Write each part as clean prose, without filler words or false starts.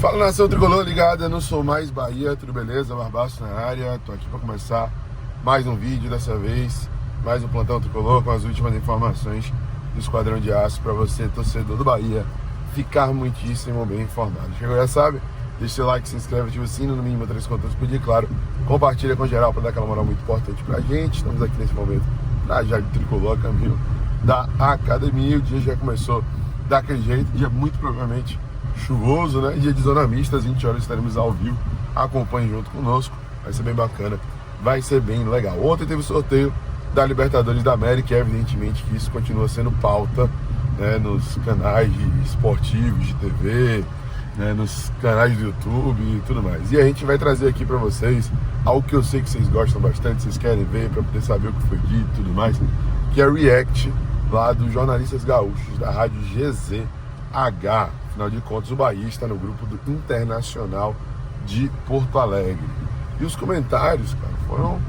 Fala, nação tricolor ligada, não sou mais Bahia, tudo beleza? Barbaço na área, tô aqui para começar mais um vídeo, dessa vez mais um plantão tricolor com as últimas informações do Esquadrão de Aço para você, torcedor do Bahia, ficar muitíssimo bem informado. Chegou, já sabe, deixa seu like, se inscreve, ativa o sino, no mínimo 3 contas por dia, claro, compartilha com geral para dar aquela moral muito importante pra gente. Estamos aqui nesse momento na Jardim Tricolor, caminho da academia. O dia já começou daquele jeito, dia muito provavelmente chuvoso, né? Dia de zona mista, às 20 horas estaremos ao vivo. Acompanhe junto conosco, vai ser bem bacana, vai ser bem legal. Ontem teve o sorteio da Libertadores da América e evidentemente que isso continua sendo pauta, né, nos canais esportivos de TV, né, nos canais do YouTube e tudo mais. E a gente vai trazer aqui para vocês algo que eu sei que vocês gostam bastante, vocês querem ver para poder saber o que foi dito e tudo mais, que é o react lá dos jornalistas gaúchos da Rádio GZH. Afinal de contas, o Bahia está no grupo do Internacional de Porto Alegre. E os comentários, cara, foram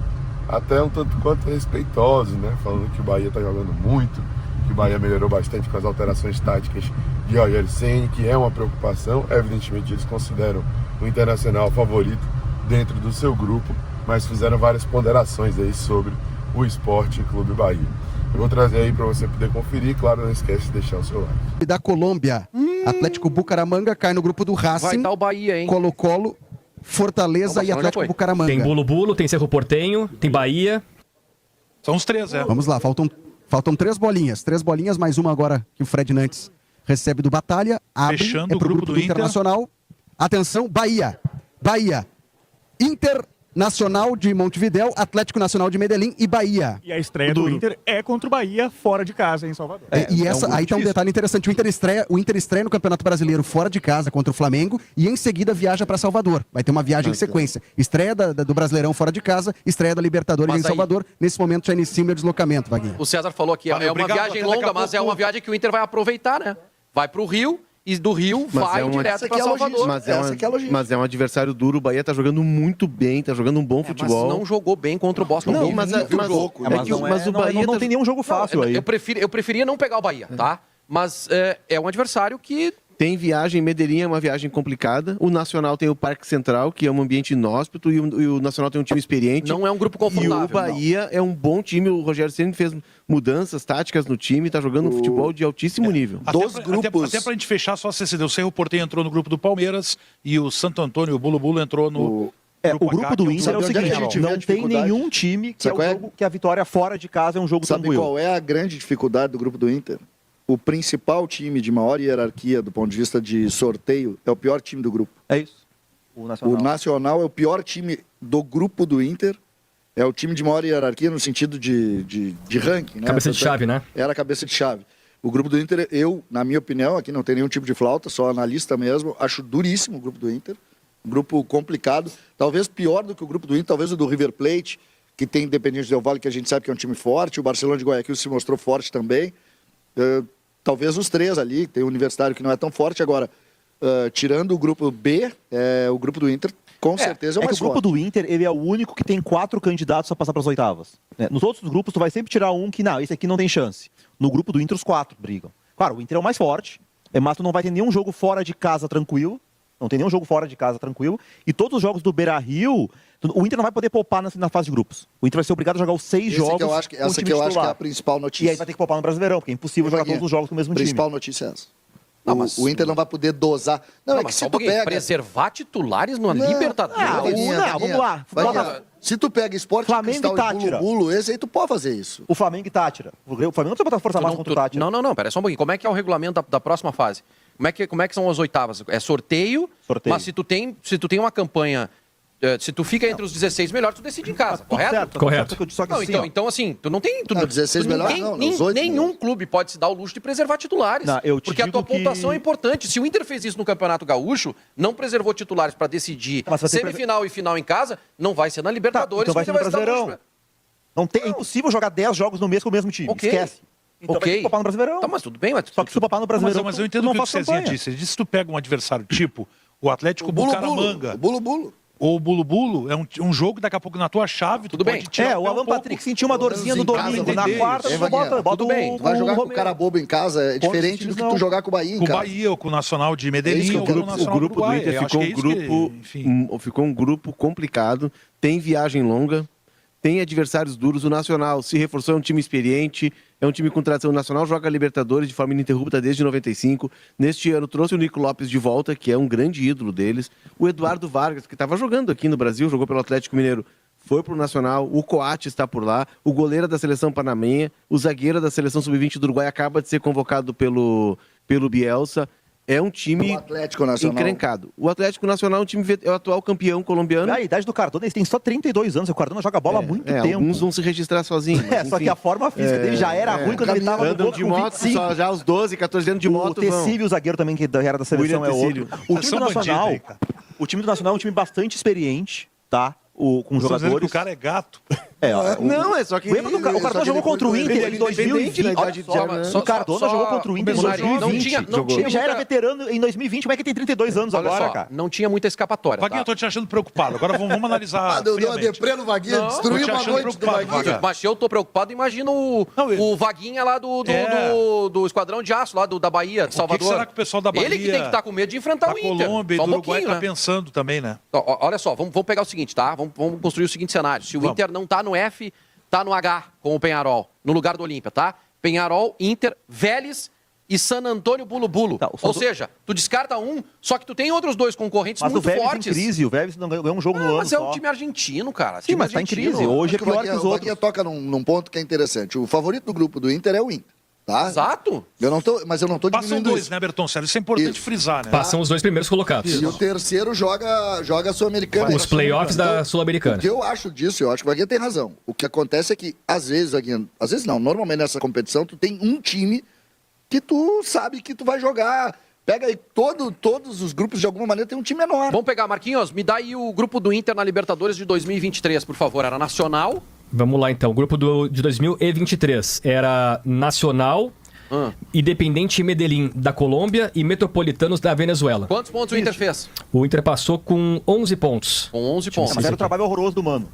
até um tanto quanto respeitosos, né? Falando que o Bahia está jogando muito, que o Bahia melhorou bastante com as alterações táticas de Rogério Ceni, que é uma preocupação. Evidentemente, eles consideram o Internacional favorito dentro do seu grupo, mas fizeram várias ponderações aí sobre o Esporte Clube Bahia. Eu vou trazer aí para você poder conferir, claro, não esquece de deixar o seu like. Da Colômbia, Atlético Bucaramanga cai no grupo do Racing. Vai dar o Bahia, hein? Colo-Colo, Fortaleza e Atlético Bucaramanga. Tem Bolo-Bolo, tem Cerro Porteño, tem Bahia. São os três, é. Vamos lá, faltam 3 bolinhas. 3 bolinhas, mais uma agora que o Fred Nantes recebe do Batalha. Abre, Fechando é pro o grupo do Internacional. Atenção, Bahia, Internacional de Montevidéu, Atlético Nacional de Medellín e Bahia. E a estreia do Inter é contra o Bahia, fora de casa, em Salvador. Aí tá um detalhe interessante. O Inter estreia no Campeonato Brasileiro fora de casa contra o Flamengo e em seguida viaja para Salvador. Vai ter uma viagem em sequência. Estreia do Brasileirão fora de casa, estreia da Libertadores em Salvador. Nesse momento já inicia o meu deslocamento, Vaguinho. O César falou que é uma viagem longa, mas é uma viagem que o Inter vai aproveitar, né? Vai pro Rio e do Rio vai direto para Salvador. Mas é um adversário duro. O Bahia tá jogando muito bem, tá jogando um bom futebol. Mas não jogou bem contra o Boston. Mas o Bahia não tem nenhum jogo fácil aí. Eu preferia não pegar o Bahia, tá? Mas é um adversário que... Tem viagem, Medellín é uma viagem complicada. O Nacional tem o Parque Central, que é um ambiente inóspito, e o Nacional tem um time experiente. Não é um grupo confortável. E o Bahia é um bom time. O Rogério Ceni fez mudanças táticas no time, tá jogando um futebol de altíssimo nível. Até pra gente fechar, só se o Cerro Porteño entrou no grupo do Palmeiras e o Santo Antônio, o Bolo-Bolo entrou no... O grupo do Inter é o seguinte, não tem nenhum time que que a vitória fora de casa é um jogo tranquilo. Sabe qual é a grande dificuldade do grupo do Inter? O principal time de maior hierarquia do ponto de vista de sorteio é o pior time do grupo. É isso. O Nacional é o pior time do grupo do Inter. É o time de maior hierarquia no sentido de ranking. Né? Cabeça de chave, né? Era a cabeça de chave. O grupo do Inter, na minha opinião, aqui não tem nenhum tipo de flauta, só analista mesmo, acho duríssimo o grupo do Inter. Um grupo complicado. Talvez pior do que o grupo do Inter, talvez o do River Plate, que tem Independiente Del Valle, que a gente sabe que é um time forte. O Barcelona de Guayaquil se mostrou forte também. Talvez os 3 ali, tem o Universitário que não é tão forte. Agora, tirando o grupo B, o grupo do Inter com certeza é o mais forte. O grupo do Inter, ele é o único que tem 4 candidatos a passar para as oitavas. Né? Nos outros grupos, tu vai sempre tirar um que, não, esse aqui não tem chance. No grupo do Inter, os 4 brigam. Claro, o Inter é o mais forte, mas tu não vai ter nenhum jogo fora de casa tranquilo. Não tem nenhum jogo fora de casa tranquilo. E todos os jogos do Beira-Rio, o Inter não vai poder poupar na fase de grupos. O Inter vai ser obrigado a jogar os 6 jogos. Essa que eu acho que é a principal notícia. E aí vai ter que poupar no Brasileirão, porque é impossível jogar todos os jogos com o mesmo time. A principal notícia é essa. O Inter não vai poder dosar. Não, é que se tu pega... Preservar titulares no Libertadores. Vamos lá. Se tu pega Sport Flamengo e Tátira, esse aí tu pode fazer isso. O Flamengo e Tátira. O Flamengo não precisa botar força máxima contra o Tátira. Não, pera só um pouquinho. Como é que é o regulamento da próxima fase? Como é que são as oitavas? É sorteio. Mas se tu tem uma campanha... Se tu fica entre os 16 melhores, tu decide em casa, correto? Correto. Então, assim, tu não tem... 16 melhores não, nenhum clube pode se dar o luxo de preservar titulares. Porque a tua pontuação é importante. Se o Inter fez isso no Campeonato Gaúcho, não preservou titulares para decidir semifinal e final em casa, não vai ser na Libertadores. Então vai ser no Brasileirão. É impossível jogar 10 jogos no mês com o mesmo time. Esquece. Então vai ter que poupar no Brasileirão. Tá, mas tudo bem. Só que se tu poupar no Brasileirão, mas eu entendo o que o Cezinha disse. Ele disse que tu pega um adversário tipo o Atlético Bucaramanga. O Bolo-Bolo. ou o Bulu-Bulu, é um jogo que daqui a pouco na tua chave Tudo bem. tirar o Alan Patrick sentiu uma dorzinha no domingo, na quarta, É, bota tudo bem. Tu vai jogar com o cara bobo em casa, é diferente do que tu jogar com o Bahia em com o casa. Bahia ou com o Nacional de Medellín ou com o O Nacional grupo do Uruguai. Inter Eu acho que ficou um grupo complicado, tem viagem longa, tem adversários duros. O Nacional se reforçou, é um time experiente, é um time com tradição. O Nacional joga Libertadores de forma ininterrupta desde 95. Neste ano trouxe o Nico Lopes de volta, que é um grande ídolo deles. O Eduardo Vargas, que estava jogando aqui no Brasil, jogou pelo Atlético Mineiro, foi para o Nacional. O Coates está por lá. O goleiro da seleção panamenha, o zagueiro da seleção sub-20 do Uruguai acaba de ser convocado pelo Bielsa. É um time O Atlético Nacional. encrencado. O Atlético Nacional é um time é o atual campeão colombiano. A idade do Cardona, ele tem só 32 anos. O Cardona joga bola há muito tempo. Alguns vão se registrar sozinhos. mas, Só que enfim. a forma física dele já era ruim quando ele estava no Andam banco de com moto, 25. só já aos 12, 14 anos de moto O Tecílio, o zagueiro também, que era da seleção, William é outro. Tecílio. O time São do Nacional, bandido aí, cara. o time do Nacional é um time bastante experiente, tá? Com Estou dizendo que jogadores. o cara é gato. Não, é só que... Lembra do o Cardona jogou contra o Inter em 2020. Olha O Cardona jogou contra o Inter em 2020. Não tinha Ele já era muita- veterano em 2020, como é que tem 32 anos Olha agora, só, cara? não tinha muita escapatória. Vaguinho, eu tô te achando preocupado. Agora vamos analisar Deu uma friamente. deprê no Vaguinha, Não, destruiu tô te uma achando noite do preocupado, Vaguinha. Vaguinho. Mas se eu tô preocupado, imagina o Vaguinha lá do Esquadrão de Aço, lá da Bahia, de Salvador. O que será que o pessoal da Bahia, Ele que tem que estar com medo de enfrentar da o Inter. Colômbia e Só do um Uruguai pouquinho, tá né? pensando também, né? Olha só, vamos pegar o seguinte, tá? Vamos construir o seguinte cenário. Se o Inter não tá no F, tá no H, com o Peñarol, no lugar do Olímpia, tá? Peñarol, Inter, Vélez e San Antônio Bulu-Bulu. Tá, Ou seja, tu descarta um, só que tu tem outros dois concorrentes Mas o muito Vélez fortes. em crise, o Vélez não ganhou um jogo no ano Mas é só. um time argentino, cara. Sim, Time mas tá em argentino. crise. Hoje é Acho que pior que os o Vaguinha outros. toca num ponto que é interessante. O favorito do grupo do Inter é o Inter, tá? Exato. Mas eu não tô Passam diminuindo dois, isso. né, Bertoncelli? Isso é importante Isso. frisar, né? Passam os dois primeiros colocados. E o terceiro joga a Sul-Americana. Os playoffs da O Sul-Americana. que eu acho disso, eu acho que o Vaguinha tem razão. O que acontece é que, às vezes, Vaguinha, às vezes não, normalmente nessa competição, tu tem um time que tu sabe que tu vai jogar. Pega aí todos os grupos, de alguma maneira, tem um time menor. Vamos pegar, Marquinhos, me dá aí o grupo do Inter na Libertadores de 2023, por favor. Era Nacional. Vamos lá então. O grupo de 2023 era Nacional, Independente Medellín da Colômbia e Metropolitanos da Venezuela. Quantos pontos o Inter fez? O Inter passou com 11 pontos. Com 11 pontos. Mas era um trabalho horroroso do Mano.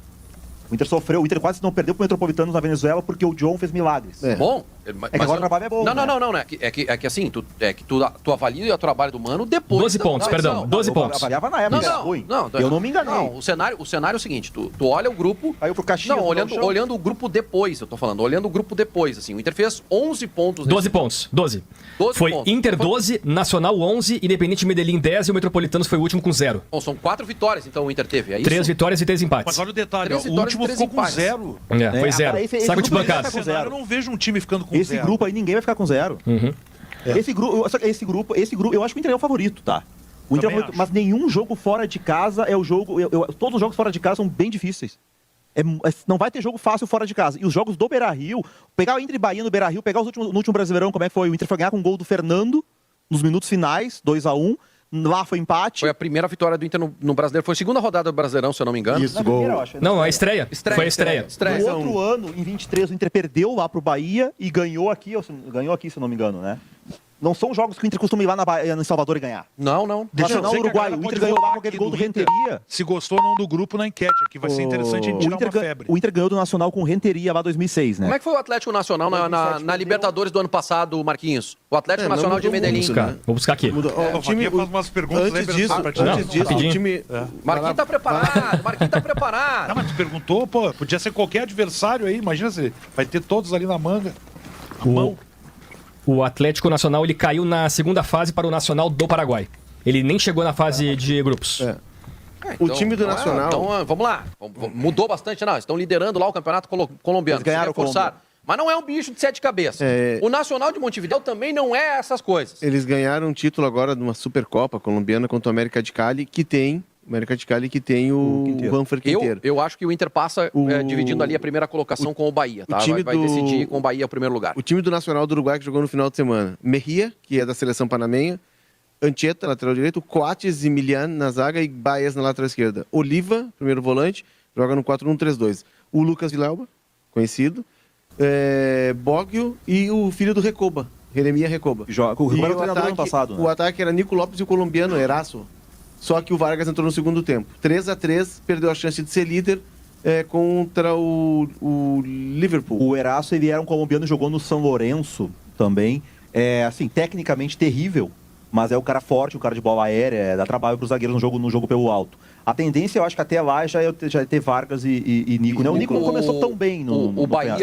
O Inter sofreu, o Inter quase não perdeu pro Metropolitanos na Venezuela porque o John fez milagres. Bom. que agora o trabalho é bom, Não, né? não. É que assim, tu avalia o trabalho do Mano depois. 12 pontos, perdão. 12 Eu pontos. avaliava na época, era ruim. Eu não me enganei. Não, o cenário é o seguinte, tu olha o grupo... Caiu pro Caxias. Não, no Gauchão. olhando o grupo depois, eu tô falando. Olhando o grupo depois, assim. O Inter fez 11 pontos. 12 pontos. 12. 12 Foi pontos. Inter 12, Nacional 11, Independente Medellín 10 e o Metropolitanos foi o último com 0. Bom, são 4 vitórias, então, o Inter teve, é isso? 3 vitórias e 3 empates. Mas olha o detalhe, ó, 13 o vitórias último e 13 ficou com empates. 0. Foi 0. agora esse Saco de grupo pancada. com zero. Eu não vejo um time ficando com Esse 0. grupo aí ninguém vai ficar com 0. Esse grupo, eu acho que o Inter é o favorito, tá? O Inter é o Também favorito, mas nenhum jogo fora de casa é o jogo. Todos os jogos fora de casa são bem difíceis. Não vai ter jogo fácil fora de casa. E os jogos do Beira-Rio, pegar o Inter e Bahia no Beira-Rio, pegar no último Brasileirão, como é que foi? O Inter foi ganhar com um gol do Fernando nos minutos finais, 2-1. Lá foi empate. Foi a primeira vitória do Inter no Brasileiro. Foi a segunda rodada do Brasileirão, se eu não me engano. Isso, Na gol. primeira, eu acho. Não, a estreia. Foi a estreia. No outro ano, em 23, o Inter perdeu lá pro Bahia e ganhou aqui, se eu não me engano, né? Não são jogos que o Inter costuma ir lá em Salvador e ganhar. Não. Nacional dizer que a Uruguai, galera o Inter pode ganhou lá votar com aquele aqui gol do do Inter. Renteria. Se gostou ou não do grupo na enquete, que vai ser interessante a gente tirar uma febre. O Inter ganhou do Nacional com Renteria lá em 2006, né? Como é que foi o Atlético Nacional na Libertadores do ano passado, Marquinhos? O Atlético Nacional de Medellín. Vou buscar aqui. O time faz umas perguntas Antes disso, rapidinho. o time... Marquinhos tá preparado. Não, mas tu perguntou, pô, podia ser qualquer adversário aí, imagina se vai ter todos ali na manga. A mão. O Atlético Nacional ele caiu na segunda fase para o Nacional do Paraguai. Ele nem chegou na fase de grupos. O time do Nacional... Então, vamos lá. Mudou bastante, não. Estão liderando lá o campeonato colombiano. Eles ganharam se reforçaram. Mas não é um bicho de 7 cabeças. O Nacional de Montevidéu também não é essas coisas. Eles ganharam um título agora de uma Supercopa colombiana contra o América de Cali, que tem o Juanfer Quinteiro. Eu acho que o Inter passa dividindo ali a primeira colocação com o Bahia, tá? Vai decidir com o Bahia o primeiro lugar. O time do Nacional do Uruguai que jogou no final de semana. Mejia, que é da seleção panamenha. Anchieta, lateral direito. Coates e Milian na zaga e Baez na lateral esquerda. Oliva, primeiro volante, joga no 4-1-3-2. O Lucas Vilauba, conhecido. Boggio e o filho do Recoba, Jeremia Recoba. O Recoba era o treinador ano passado, né? O ataque era Nico Lopes e o colombiano Eraso. só que o Vargas entrou no segundo tempo. 3-3, perdeu a chance de ser líder contra o Liverpool. O Eraso, ele era um colombiano, jogou no São Lourenço também. Assim, tecnicamente terrível, mas é o cara forte, o cara de bola aérea, dá trabalho para os zagueiros no jogo pelo alto. A tendência, eu acho que até lá já é ter Vargas e Nico. O Nico não começou tão bem o Bahia,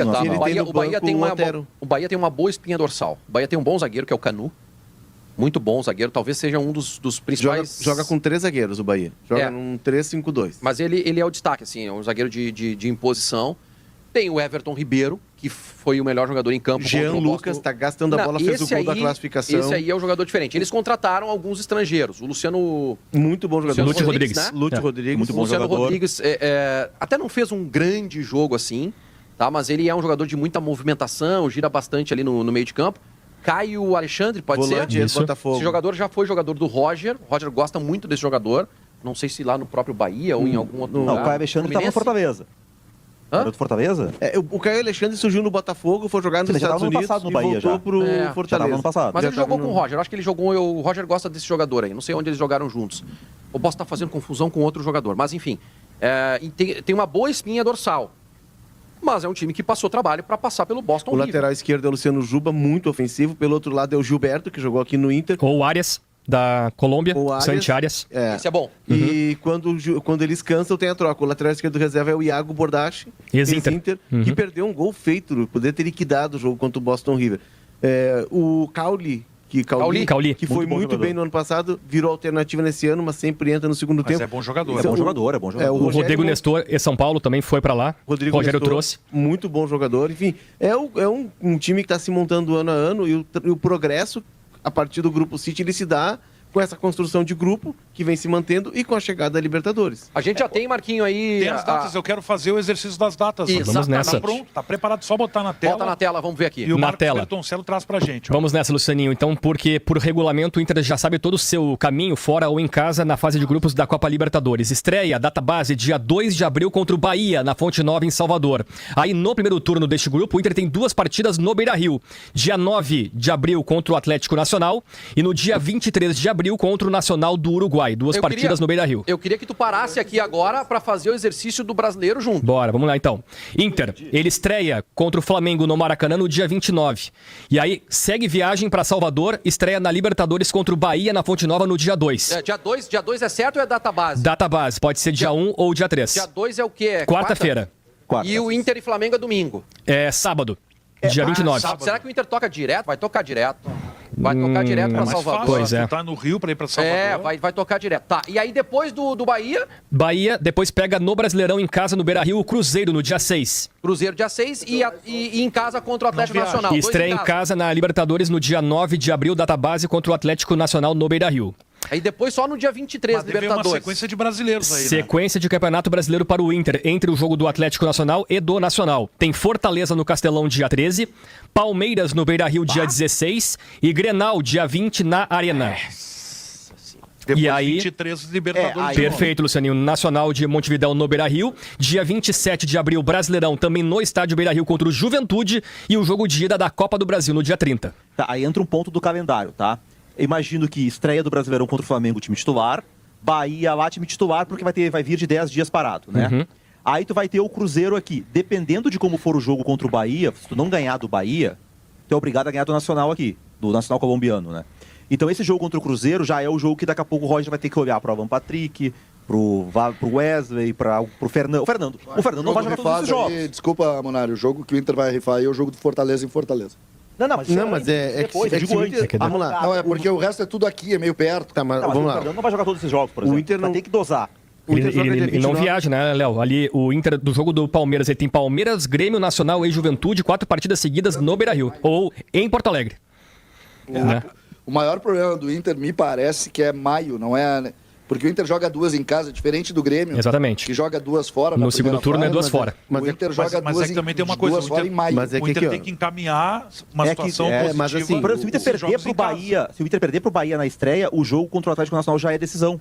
o Bahia tem uma boa espinha dorsal. O Bahia tem um bom zagueiro, que é o Canu. Muito bom zagueiro, talvez seja um dos principais... Joga com 3 zagueiros o Bahia. Joga num 3-5-2. Mas ele é o destaque, assim, é um zagueiro de imposição. Tem o Everton Ribeiro, que foi o melhor jogador em campo. Jean Lucas está gastando a bola, fez o gol da classificação. Esse aí é o jogador diferente. Eles contrataram alguns estrangeiros. O Luciano... Muito bom jogador. Lúcio Rodrigues. Né? Lúcio Rodrigues. Muito bom Luciano jogador. Rodrigues até não fez um grande jogo assim, tá? Mas ele é um jogador de muita movimentação, gira bastante ali no meio de campo. Caio Alexandre, pode Volante ser? Botafogo. Esse jogador já foi jogador do Roger. O Roger gosta muito desse jogador. Não sei se lá no próprio Bahia ou em algum outro lugar. Não, o Caio Alexandre estava no Fortaleza. Era do Fortaleza? O Caio Alexandre surgiu no Botafogo, foi jogar nos Estados Unidos no Bahia, e voltou pro Fortaleza. No passado. Mas ele jogou com o Roger. Eu acho que ele jogou... O Roger gosta desse jogador aí. Não sei onde eles jogaram juntos. Eu posso estar fazendo confusão com outro jogador. Mas, enfim. Tem uma boa espinha dorsal. Mas é um time que passou trabalho para passar pelo Boston River. O lateral esquerdo é o Luciano Juba, muito ofensivo. Pelo outro lado é o Gilberto, que jogou aqui no Inter. Ou o Arias, da Colômbia, Santi Arias. Esse é bom. E quando eles cansam, tem a troca. O lateral esquerdo reserva é o Iago Bordache, ex-Inter, que perdeu um gol feito, poderia ter liquidado o jogo contra o Boston River. O Cauli, que foi muito bem no ano passado, virou alternativa nesse ano, mas sempre entra no segundo tempo. É bom jogador. É bom jogador. O Rodrigo Nestor, em São Paulo, também foi para lá. Rogério Nestor, trouxe. Muito bom jogador. Enfim, é um time que está se montando ano a ano e o progresso, a partir do Grupo City, ele se dá com essa construção de grupo que vem se mantendo e com a chegada da Libertadores. A gente já tem, Marquinho, aí... Tem as datas, eu quero fazer o exercício das datas. Vamos nessa. Tá pronto, tá preparado, só botar na tela. Bota na tela, vamos ver aqui. E o Na Marcos tela. Bertoncello traz pra gente. Ó. Vamos nessa, Lucianinho. Então, porque por regulamento o Inter já sabe todo o seu caminho, fora ou em casa, na fase de grupos da Copa Libertadores. Estreia, data base, dia 2 de abril contra o Bahia, na Fonte Nova, em Salvador. Aí, no primeiro turno deste grupo, o Inter tem 2 partidas no Beira-Rio. Dia 9 de abril contra o Atlético Nacional e no dia 23 de abril contra o Nacional do Uruguai. 2 partidas no Beira-Rio. Eu queria que tu parasse aqui agora para fazer o exercício do brasileiro junto. Bora, vamos lá então. Inter, ele estreia contra o Flamengo no Maracanã no dia 29. E aí, segue viagem para Salvador, estreia na Libertadores contra o Bahia na Fonte Nova no dia 2. Dia 2 é certo ou é data base? Data base, pode ser dia 1 ou dia 3. Dia 2 é o quê? Quarta-feira. E o Inter e Flamengo é domingo? É sábado, dia 29. Será que o Inter toca direto? Vai tocar direto. Vai tocar direto para Salvador. Pois é. Tá no Rio para ir para Salvador. Vai tocar direto. Tá, e aí depois do Bahia... Bahia, depois pega no Brasileirão em casa no Beira-Rio o Cruzeiro no dia 6. Cruzeiro dia 6 e em casa contra o Atlético Nacional. E estreia em casa na Libertadores no dia 9 de abril, data base contra o Atlético Nacional no Beira-Rio. Aí depois só no dia 23, Mas deve Libertadores. uma sequência de brasileiros aí, Sequência de Campeonato Brasileiro para o Inter, entre o jogo do Atlético Nacional e do Nacional. Tem Fortaleza no Castelão dia 13, Palmeiras no Beira-Rio dia 16 e Grenal dia 20 na Arena. Depois e aí, 23 Libertadores. Perfeito, Lucianinho. Nacional de Montevidéu no Beira-Rio. Dia 27 de abril, Brasileirão, também no estádio Beira-Rio contra o Juventude. E o jogo de ida da Copa do Brasil no dia 30. Tá, aí entra um ponto do calendário, tá? Imagino que estreia do Brasileirão contra o Flamengo, time titular. Bahia lá, time titular, porque vai vir de 10 dias parado, né? Uhum. Aí tu vai ter o Cruzeiro aqui. Dependendo de como for o jogo contra o Bahia, se tu não ganhar do Bahia, tu é obrigado a ganhar do Nacional aqui, do Nacional colombiano, né? Então esse jogo contra o Cruzeiro já é o jogo que daqui a pouco o Roger vai ter que olhar pro Alan Patrick, pro Wesley, pro Fernando. O Fernando não vai jogar todos esses jogos. Desculpa, Monário, o jogo que o Inter vai rifar aí é o jogo do Fortaleza em Fortaleza. Mas depois, vamos lá. Não, é porque o resto é tudo aqui, é meio perto. Tá, mas Não, vamos o lá. Fernando não vai jogar todos esses jogos, por exemplo. O Inter não... Vai ter que dosar. Ele não viaja, né, Léo? Ali, o Inter do jogo do Palmeiras, ele tem Palmeiras, Grêmio, Nacional e Juventude, 4 partidas seguidas no Beira-Rio. Ou em Porto Alegre. Né? O maior problema do Inter, me parece, que é maio, não é... Porque o Inter joga 2 em casa, diferente do Grêmio. Exatamente. Que joga 2 fora. No segundo turno é 2 fora. O Inter joga 2 que também tem uma coisa, fora em maio. O Inter tem que encaminhar uma situação positiva. Mas assim, se o Inter perder pro Bahia, se o Inter perder pro Bahia na estreia, o jogo contra o Atlético Nacional já é decisão.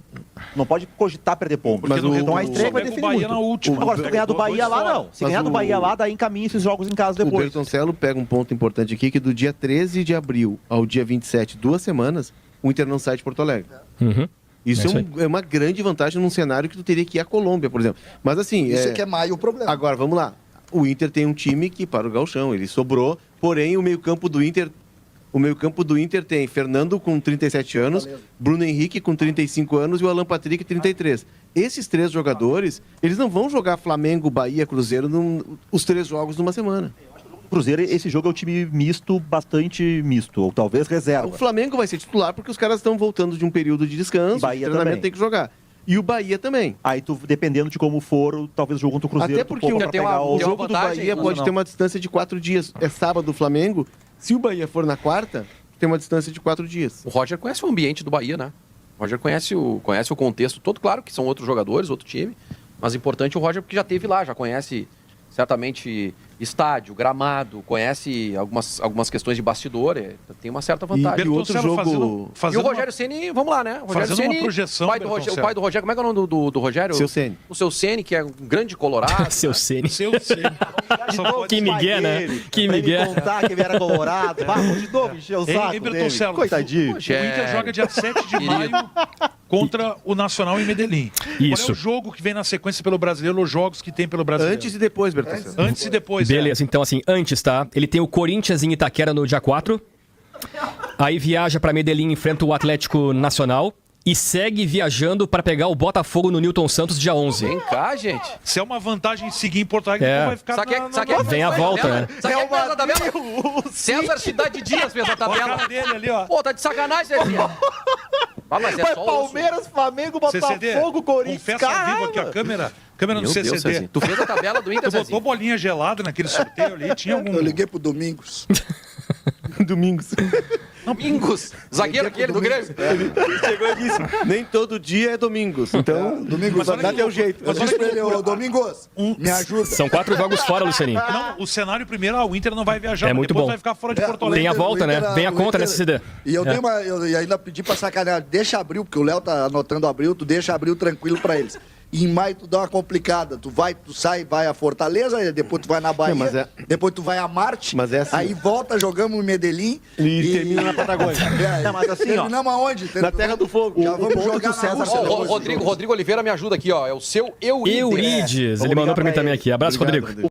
Não pode cogitar perder ponto. Mas então a estreia vai definir muito. Na última. Agora, se tu ganhar do Bahia lá, não. Se ganhar do Bahia lá, daí encaminha esses jogos em casa depois. O Bertoncello pega um ponto importante aqui, que do dia 13 de abril ao dia 27, 2 semanas, o Inter não sai de Porto Alegre. Uhum. Isso É isso é uma grande vantagem num cenário que tu teria que ir à Colômbia, por exemplo. Mas assim... Isso é que é maio o problema. Agora, vamos lá. O Inter tem um time que para o gauchão, ele sobrou, porém o meio-campo do Inter tem Fernando com 37 anos, Bruno Henrique com 35 anos e o Alan Patrick 33. Esses 3 jogadores, eles não vão jogar Flamengo, Bahia, Cruzeiro os 3 jogos numa semana. Cruzeiro, esse jogo é um time misto, bastante misto, ou talvez reserva. O Flamengo vai ser titular porque os caras estão voltando de um período de descanso, Bahia de treinamento também. tem que jogar. E o Bahia também. Aí tu, dependendo de como for, talvez o jogo contra o Cruzeiro... Até porque tu poupa pra tem pegar uma- o tem uma jogo do vantagem, Bahia pode não. ter uma distância de 4 dias. É sábado o Flamengo. Se o Bahia for na quarta, tem uma distância de 4 dias. O Roger conhece o ambiente do Bahia, né? O Roger conhece o contexto todo, claro que são outros jogadores, outro time, mas importante o Roger porque já esteve lá, já conhece certamente estádio, gramado, conhece algumas questões de bastidor, tem uma certa vantagem. E o outro jogo... E o Rogério Ceni, vamos lá, né? O Rogério fazendo uma Ceni, projeção, o pai do Rogério, como é que é o nome do Rogério? Seu Ceni. O Seu Ceni, que é um grande colorado. Seu Ceni. Seu Só pode Que migué, né? Que migué. contar que ele era colorado. Vamos de novo encher o saco Ei, dele. Bertoncello, Coitadinho. O Inter joga dia 7 de maio contra o Nacional em Medellín. Qual é Isso. o jogo que vem na sequência pelo Brasileiro, os jogos que tem pelo Brasileiro? Antes e depois, Bertão. Antes e depois. Beleza, então assim, antes, tá? Ele tem o Corinthians em Itaquera no dia 4. Aí viaja pra Medellín, enfrenta o Atlético Nacional. E segue viajando pra pegar o Botafogo no Newton Santos dia 11. Vem cá, gente. Se é uma vantagem seguir em Porto Alegre, É. tu vai ficar Sabe Vem a volta, né? Sabe quem fez a tabela? César Cidade Dias fez a Olha a tabela. cara dele ali, ó. Pô, tá de sacanagem, Cezinha. Ah, mas é Vai só Palmeiras, Flamengo, CCD, Botafogo, Corinthians. confessa ao vivo aqui, a Caramba. câmera no Meu Deus, CCD. Cezinha. Tu fez a tabela do Tu Inter, botou Cezinha. bolinha gelada naquele sorteio ali, tinha algum... Eu liguei pro Domingos. Domingos. Domingos, zagueiro aquele do Grêmio. Chegou e disse, nem todo dia é domingos. Então, Domingos, dá teu jeito. Eu disse pra ele, ô Domingos, me ajuda. São 4 jogos fora, Lucianinho. Não, o cenário primeiro, o Inter não vai viajar, É mas muito depois bom. vai ficar fora de É, Porto o Alegre. Tem a Inter- volta, o né? Inter- Vem a o conta Inter- nesse CD. E eu É. eu ainda pedi pra sacanear, deixa abril, porque o Léo tá anotando abril, tu deixa abril tranquilo pra eles. E em maio tu dá uma complicada, tu sai, vai a Fortaleza, aí depois tu vai na Bahia, Não, mas é- depois tu vai a Marte, Mas é assim. aí volta, jogamos em Medellín E termina na Patagônia. Não, mas assim, ó, terminamos aonde? Na Terra do Fogo. Já O vamos ponto jogar que o na César Rússia Ó, depois do o jogo. Rodrigo Oliveira me ajuda aqui, ó. É o seu Eurides. Eurides, ele mandou pra mim também aqui. Abraço, Obrigado, Rodrigo. Rodrigo.